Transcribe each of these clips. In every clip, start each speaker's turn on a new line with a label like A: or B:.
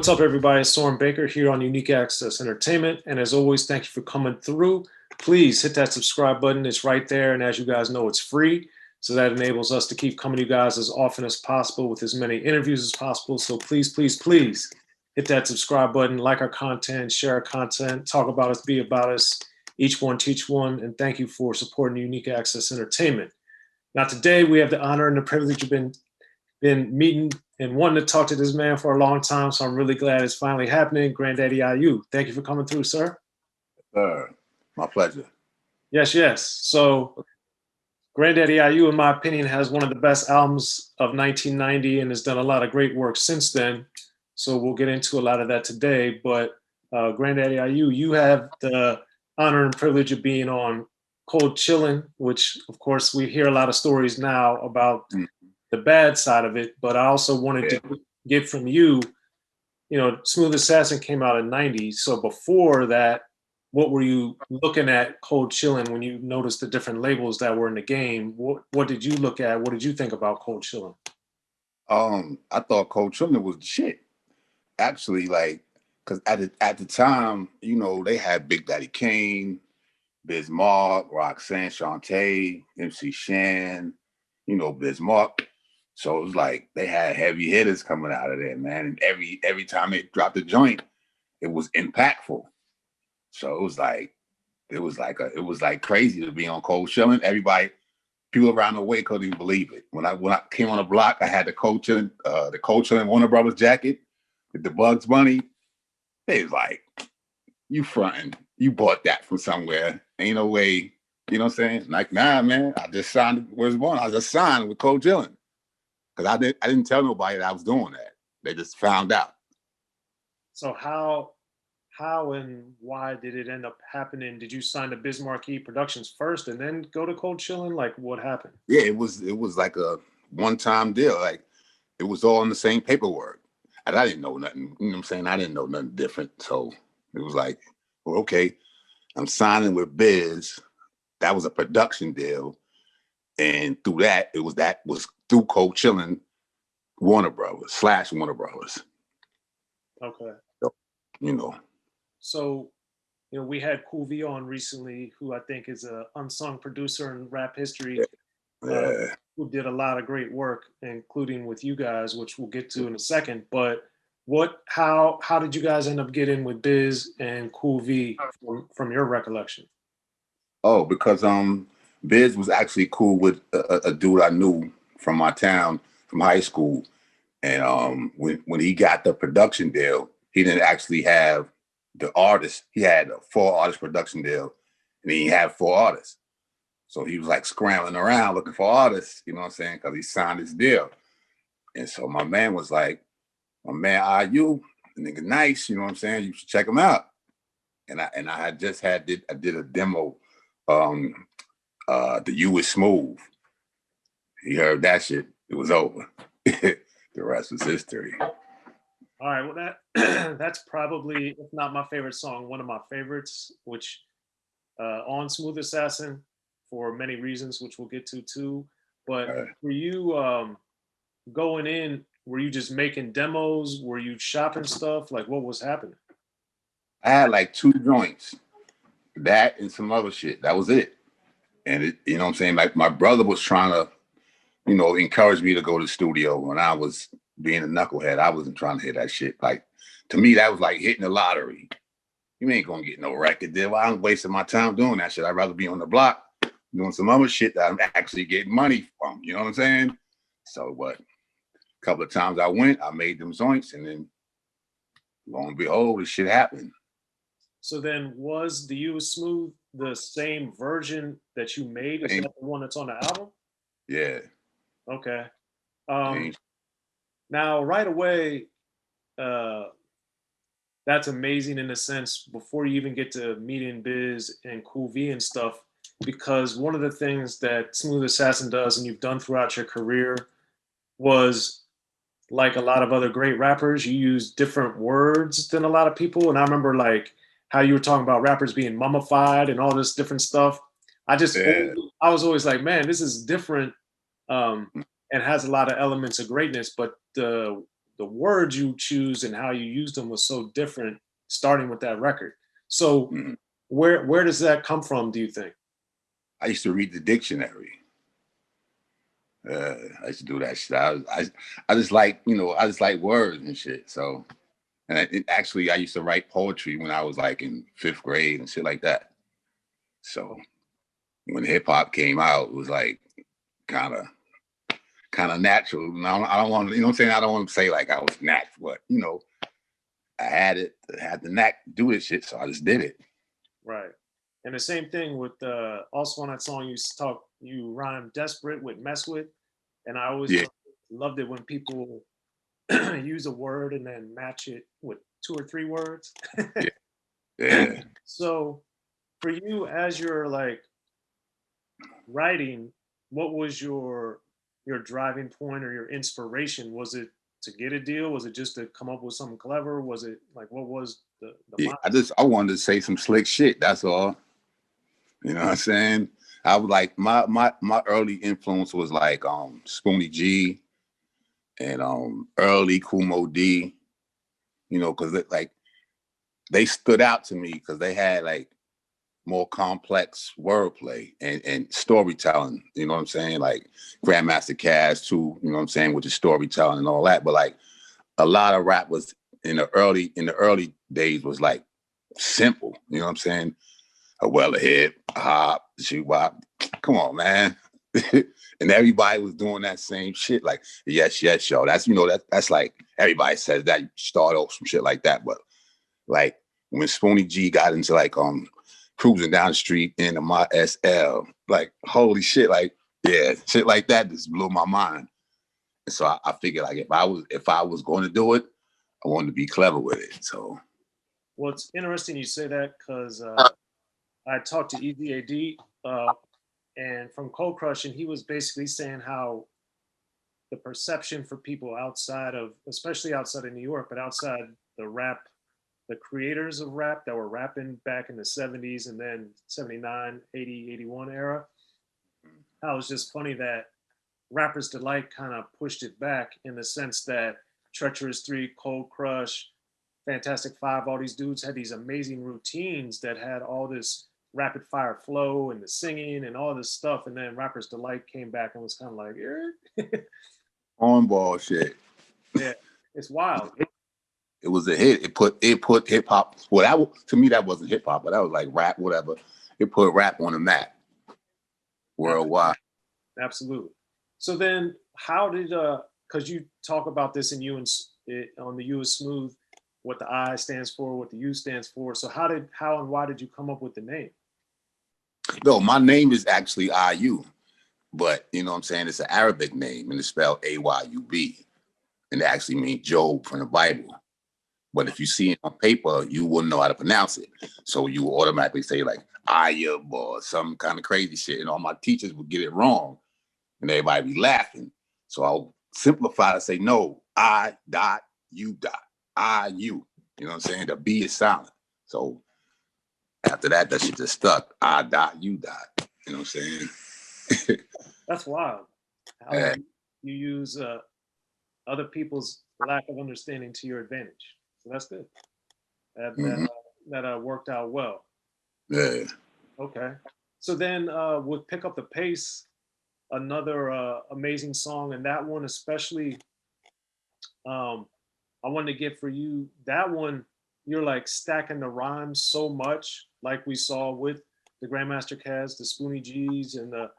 A: What's up, everybody? It's Soren Baker here on Unique Access Entertainment. And as always, thank you for coming through. Please hit that subscribe button. It's right there. And as you guys know, it's free. So that enables us to keep coming to you guys as often as possible with as many interviews as possible. So please, please, please hit that subscribe button, like our content, share our content, talk about us, be about us, each one teach one. And thank you for supporting Unique Access Entertainment. Now, today we have the honor and the privilege of been meeting and wanting to talk to this man for a long time. So I'm really glad it's finally happening. Granddaddy IU, thank you for coming through, sir.
B: My pleasure.
A: Yes, yes. So Granddaddy IU, in my opinion, has one of the best albums of 1990 and has done a lot of great work since then. So we'll get into a lot of that today. But Granddaddy IU, you have the honor and privilege of being on Cold Chillin', which, of course, we hear a lot of stories now about the bad side of it. But I also wanted to get from you, Smooth Assassin came out in 90. So before that, what were you looking at Cold Chillin' when you noticed the different labels that were in the game? What did you look at? What did you think about Cold Chillin'?
B: I thought Cold Chillin' was the shit. Actually, because at the time, they had Big Daddy Kane, Biz Markie, Roxanne Shante, MC Shan, Biz Markie. So it was like they had heavy hitters coming out of there, man. And every time they dropped a joint, it was impactful. So it was like crazy to be on Cold Chillin'. People around the way couldn't even believe it. When I came on the block, I had the Cold Chillin' Warner Brothers jacket with the Bugs Bunny. They was like, "You frontin'? You bought that from somewhere? Ain't no way." You know what I'm saying? Like, nah, man. I just signed. Where's one? I just signed with Cold Chillin'. Because I didn't tell nobody that I was doing that. They just found out.
A: So how and why did it end up happening? Did you sign to Biz Markie Productions first and then go to Cold Chillin'? Like, what happened?
B: Yeah, it was like a one-time deal. Like, it was all in the same paperwork. And I didn't know nothing. You know what I'm saying? I didn't know nothing different. So it was like, well, okay, I'm signing with Biz. That was a production deal. And through that was through Cold Chillin' Warner Brothers / Warner Brothers.
A: Okay.
B: So,
A: So, we had Kool V on recently, who I think is an unsung producer in rap history, who did a lot of great work, including with you guys, which we'll get to in a second. But how did you guys end up getting with Biz and Kool V from your recollection?
B: Oh, because Biz was actually cool with a dude I knew from my town, from high school. And when he got the production deal, he didn't actually have the artists. He had a 4-artist production deal, and he had 4 artists. So he was like scrambling around looking for artists, you know what I'm saying? Because he signed his deal. And so my man was like, my man IU, the nigga nice, you know what I'm saying? You should check him out. And I had just I did a demo, the U is smooth. He heard that shit, it was over. The rest was history.
A: All right, well that's probably, if not my favorite song, one of my favorites, which on Smooth Assassin for many reasons, which we'll get to too. But were you going in, were you just making demos? Were you shopping stuff? Like, what was happening?
B: I had like 2 joints, that and some other shit. That was it. And it, you know what I'm saying? Like, my brother was trying to, encourage me to go to the studio when I was being a knucklehead. I wasn't trying to hit that shit. Like, to me, that was like hitting the lottery. You ain't gonna get no record deal. I'm wasting my time doing that shit. I'd rather be on the block doing some other shit that I'm actually getting money from. You know what I'm saying? So, but a couple of times I went, I made them joints, and then lo and behold, this shit happened.
A: So then, was the U is Smooth the same version that you made? Is that the one that's on the album?
B: Yeah.
A: Okay. Now, right away, that's amazing in a sense before you even get to meeting Biz and Kool V and stuff, because one of the things that Smooth Assassin does and you've done throughout your career was, like a lot of other great rappers, you use different words than a lot of people. And I remember like how you were talking about rappers being mummified and all this different stuff. I was always like, man, this is different, and has a lot of elements of greatness. But the the words you choose and how you use them was so different starting with that record. So
B: Mhm.
A: where does that come from, do you think?
B: I used to read the dictionary. I used to do that shit. I just like, I just like words and shit. So, and actually, I used to write poetry when I was like in 5th grade and shit like that. So when hip hop came out, it was like kind of natural. And I don't want to, I'm saying? I don't want to say like I was natural, but I had the knack to do this shit, so I just did it.
A: Right. And the same thing with also on that song you rhyme desperate with mess with. And I always
B: Yeah,
A: loved it when people use a word and then match it with 2 or 3 words.
B: yeah, yeah.
A: So for you, as you're like writing, what was your driving point or your inspiration? Was it to get a deal? Was it just to come up with something clever? Was it like what was the
B: Yeah.
A: mind?
B: I wanted to say some slick shit. That's all. You know what I'm saying? I was like my early influence was like Spoonie G and early Kool Moe Dee, because like they stood out to me because they had like more complex wordplay and storytelling, you know what I'm saying? Like Grandmaster Caz too, you know what I'm saying, with the storytelling and all that. But like a lot of rap was in the early days was like simple, you know what I'm saying? A well a hip, a hop, shoot wop. Come on, man. And everybody was doing that same shit. Like, yes, yes, yo. That's that's like everybody says that you start off some shit like that. But like when Spoonie G got into like cruising down the street in my SL, like holy shit, like yeah, shit like that just blew my mind. And so I figured like if I was going to do it, I wanted to be clever with it. So
A: Well, it's interesting you say that because I talked to EDAD and from Cold Crush, and he was basically saying how the perception for people outside of, especially outside of New York, but outside the rap, the creators of rap that were rapping back in the 70s and then 79, 80, 81 era, how it was just funny that Rapper's Delight kind of pushed it back in the sense that Treacherous Three, Cold Crush, Fantastic Five, all these dudes had these amazing routines that had all this rapid fire flow and the singing and all this stuff. And then Rapper's Delight came back and was kind of like,
B: cornball shit.
A: yeah, it's wild.
B: It was a hit. It put hip hop. Well, to me that wasn't hip hop, but that was like rap, whatever. It put rap on the map worldwide.
A: Absolutely. So then, how did because you talk about this in on the U is Smooth, what the I stands for, what the U stands for. So how and why did you come up with the name?
B: No, my name is actually IU, but you know what I'm saying? It's an Arabic name and it's spelled AYUB. And it actually means Job from the Bible. But if you see it on paper, you wouldn't know how to pronounce it. So you automatically say like Ayub or some kind of crazy shit. And all my teachers would get it wrong and everybody be laughing. So I'll simplify to say, no, I dot, you dot, IU. You know what I'm saying? The B is silent. So after that, that shit just stuck. I dot, you dot. You know what I'm saying?
A: That's wild. How you use other people's lack of understanding to your advantage. So that's good. That
B: Mm-hmm.
A: worked out well.
B: Yeah.
A: Okay. So then with Pick Up the Pace, another amazing song, and that one especially, um, I wanted to get for you that one. You're like stacking the rhymes so much, like we saw with the Grandmaster Caz, the Spoonie G's, and the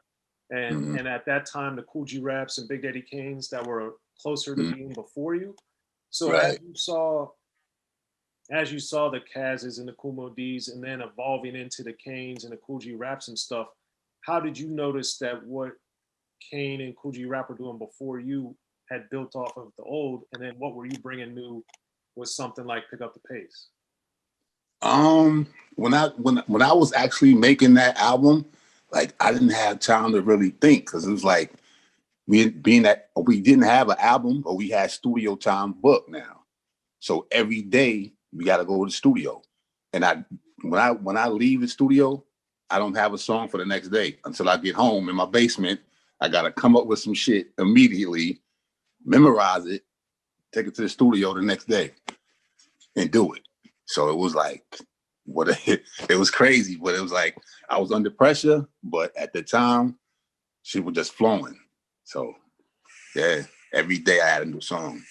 B: Mm-hmm.
A: and at that time the Cool G Raps and Big Daddy Kanes that were closer to
B: Mm-hmm.
A: being before you. So
B: Right.
A: as you saw the Kaz's and the Kool Moe Dees, and then evolving into the Kanes and the Cool G Raps and stuff, how did you notice that what Kane and Cool G Rap were doing before you had built off of the old, and then what were you bringing new with something like Pick Up the Pace?
B: When I was actually making that album, like I didn't have time to really think because it was like we didn't have an album, but we had studio time booked now. So every day we got to go to the studio, and when I leave the studio, I don't have a song for the next day until I get home in my basement. I got to come up with some shit immediately, memorize it, take it to the studio the next day and do it. So it was like, it was crazy, but it was like, I was under pressure, but at the time, shit was just flowing. So yeah, every day I had a new song.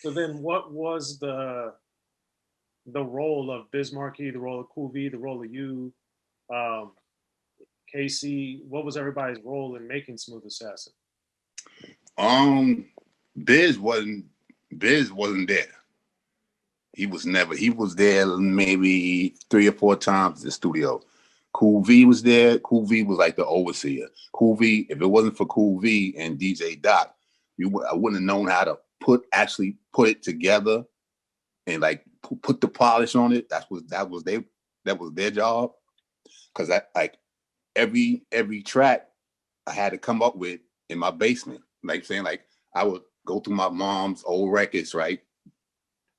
A: So then what was the role of Biz Markie, the role of Kool V, the role of you, Casey? What was everybody's role in making Smooth Assassin?
B: Biz wasn't there. He was there maybe 3 or 4 times in the studio. Kool V was there. Kool V was like the overseer. Kool V, if it wasn't for Kool V and DJ Doc, I wouldn't have known how to actually put it together and like put the polish on it. That was their job. Cause every track I had to come up with in my basement. Like saying, like I would go through my mom's old records, right?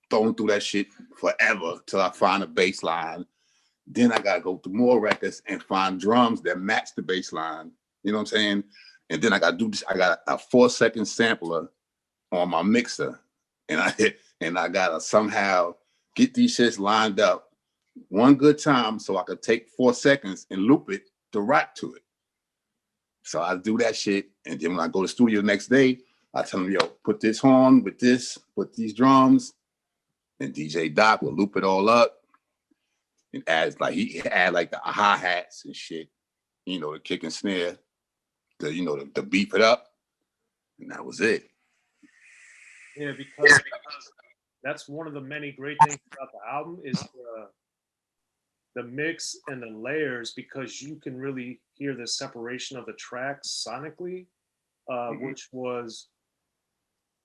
B: Throwing through that shit forever till I find a bass line. Then I gotta go through more records and find drums that match the bass line. You know what I'm saying? And then I gotta do this. I got a 4-second sampler on my mixer, and I gotta somehow get these shits lined up one good time so I could take 4 seconds and loop it to rock to it. So I do that shit, and then when I go to the studio the next day, I tell them, yo, put this horn with this, put these drums, and DJ Doc will loop it all up and he add like the hi-hats and shit, you know, the kick and snare, to beef it up, and that was it.
A: Yeah, because that's one of the many great things about the album is the mix and the layers, because you can really hear the separation of the tracks sonically, which was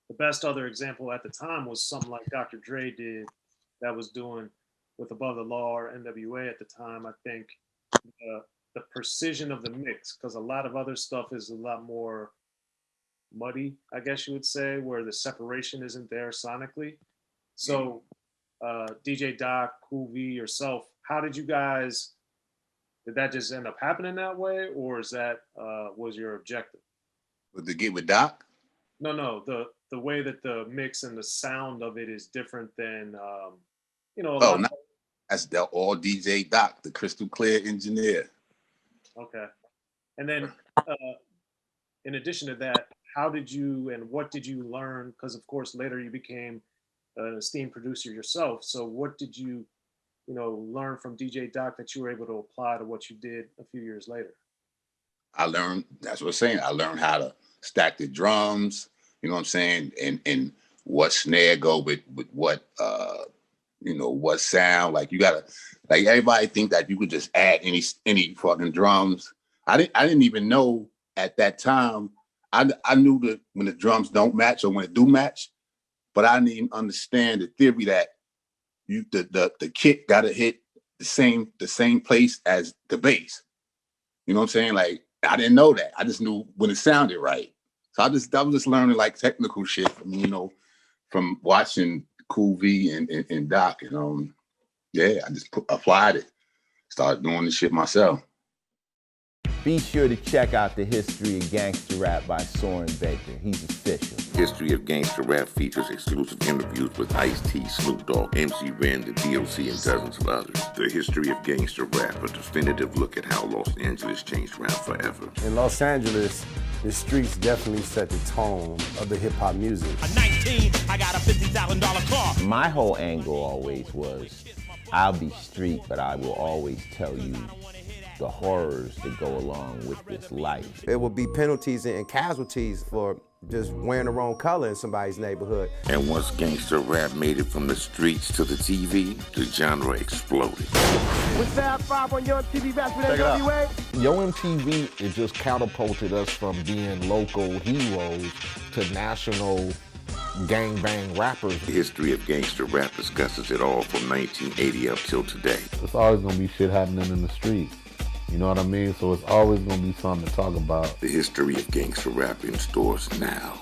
A: the best other example at the time was something like Dr. Dre did that was doing with Above the Law or NWA at the time. I think the precision of the mix, because a lot of other stuff is a lot more muddy, I guess you would say, where the separation isn't there sonically. So DJ Doc, Kool V, yourself, how did that just end up happening that way, or is that was your objective?
B: With the get with Doc?
A: No, the way that the mix and the sound of it is different than
B: that's all DJ Doc, the crystal clear engineer.
A: Okay. And then in addition to that, how did you and what did you learn? Because of course later you became an esteemed producer yourself. So what did you learn from DJ Doc that you were able to apply to what you did a few years later?
B: That's what I'm saying. I learned how to stack the drums, you know what I'm saying? And what snare go with what, what sound. Like you gotta, like everybody think that you could just add any fucking drums. I didn't even know at that time. I knew that when the drums don't match or when it do match, but I didn't even understand the theory that the kick gotta hit the same place as the bass. You know what I'm saying? Like I didn't know that. I just knew when it sounded right. So I was just learning like technical shit from watching Kool V and Doc. I just applied it. Started doing the shit myself.
C: Be sure to check out the History of Gangster Rap by Soren Baker. He's official.
D: History of Gangster Rap features exclusive interviews with Ice-T, Snoop Dogg, MC Ren, the D.O.C, and dozens of others. The History of Gangster Rap, a definitive look at how Los Angeles changed rap forever.
E: In Los Angeles, the streets definitely set the tone of the hip-hop music.
F: At 19, I got a $50,000 car.
C: My whole angle always was, I'll be street, but I will always tell you the horrors that go along with this life.
E: There will be penalties and casualties for just wearing the wrong color in somebody's neighborhood.
D: And once gangster rap made it from the streets to the TV, the genre exploded.
G: With Fab 5 on Yo MTV Raps with NWA.
H: Yo MTV, it just catapulted us from being local heroes to national gangbang rappers.
D: The History of Gangster Rap discusses it all from 1980 up till today.
H: It's always gonna be shit happening in the streets. You know what I mean? So it's always gonna be something to talk about.
D: The History of Gangster Rap in stores now.